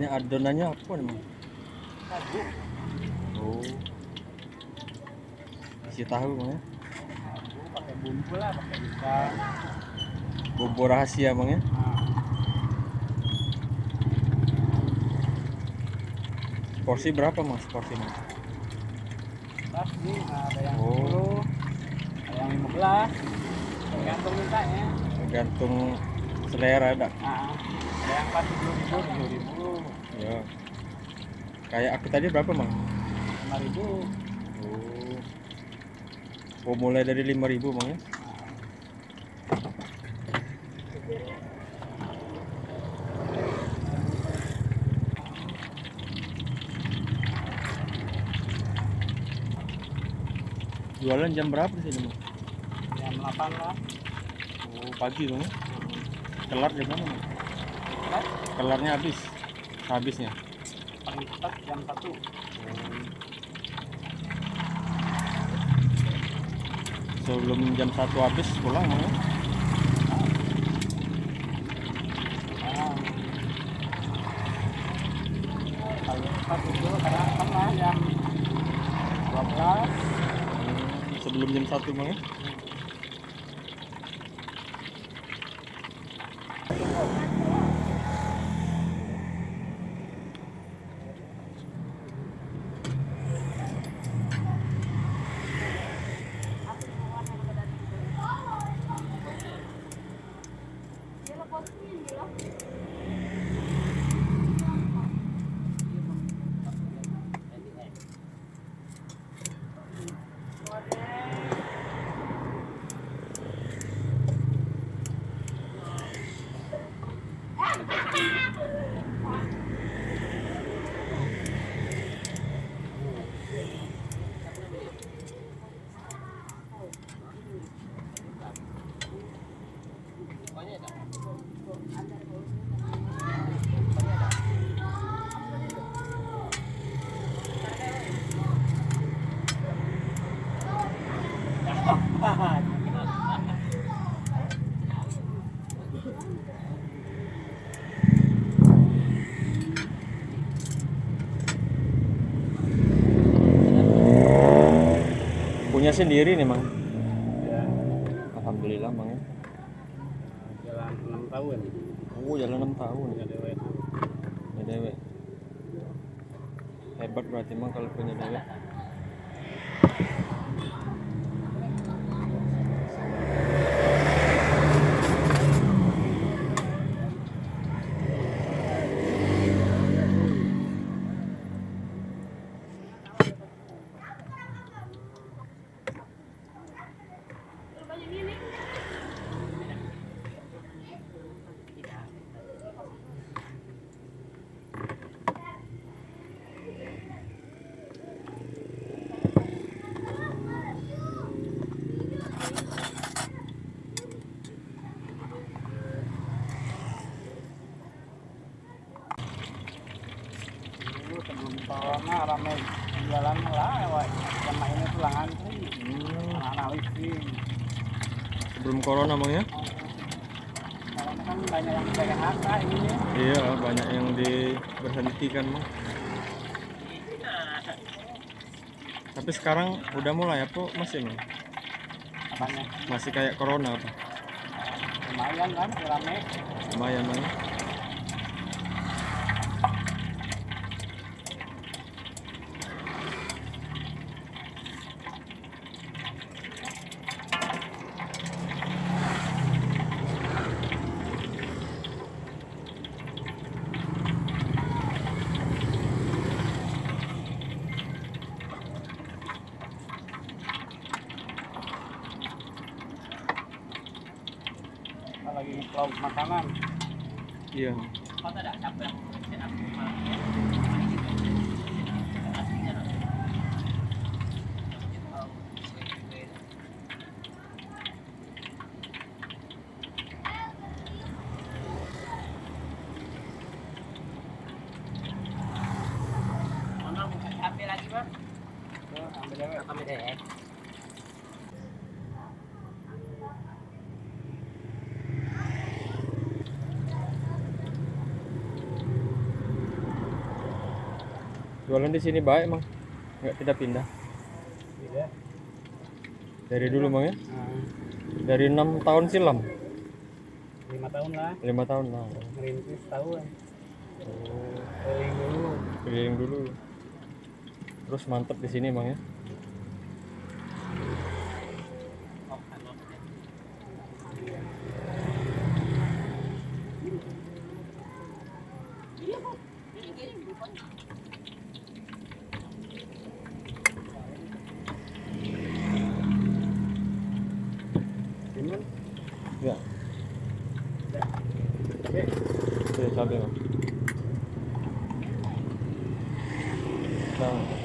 Ini adonannya apa nih? Tahu. Oh, isi tahu Bang ya. Tahu pakai bumbu lah, pakai ikan. Bumbu rahasia Bang ya. Nah, Porsi berapa Mas? Porsi Mas? pasti ada yang Oh. 10, ada yang 15, tergantung mintanya. Tergantung selera ada. Nah, ada yang 40.000, 70.000, Ya. Kayak aku tadi berapa Bang? 5.000. Oh. Oh, mulai dari 5.000 Bang ya. Jualan jam berapa sih Bang? Jam 8 lah. Oh, pagi Bang ya. Kelar jam mana Bang? Kan? Kelarnya habisnya. Paling cepat jam 1. Sebelum jam 1 habis pulang Bang ya. Nah, paling cepat itu karena pernah jam 12. Sebelum jam 1 Bang ya. Punya sendiri nih Bang. Ya, Alhamdulillah Bang ya. jalan 6 tahun. Oh, jalan 6 tahun. Punya dewe itu. Ya dewek. Hebat berarti Bang kalau punya dewek. Dulu sebelum corona ramai jualan lah, lewat sama ini tuh lah antri. Anak-anak listrik. Sebelum corona Bang ya. Karena kan banyak yang pegang harta ini ya. Iya, banyak yang diberhentikan Bang. Tapi sekarang udah mulai apa masih Bang? Apanya? Masih kayak corona apa? Lumayan kan, ramai. Lumayan Bang ya. Lagi vlog makanan. Iya. Ambil lagi Bang. Ambil deh. Jualan di sini baik Mang. Nggak pindah-pindah. Tidak. Dari dulu Mang ya. Nah, Dari 6 tahun silam. 5 tahun lah. 5 tahun lah. Merintis tahun. Oh, Keliling dulu. keliling dulu. Terus mantep di sini Mang ya. Timun. Ya. Oke, sampai Mang. Nah.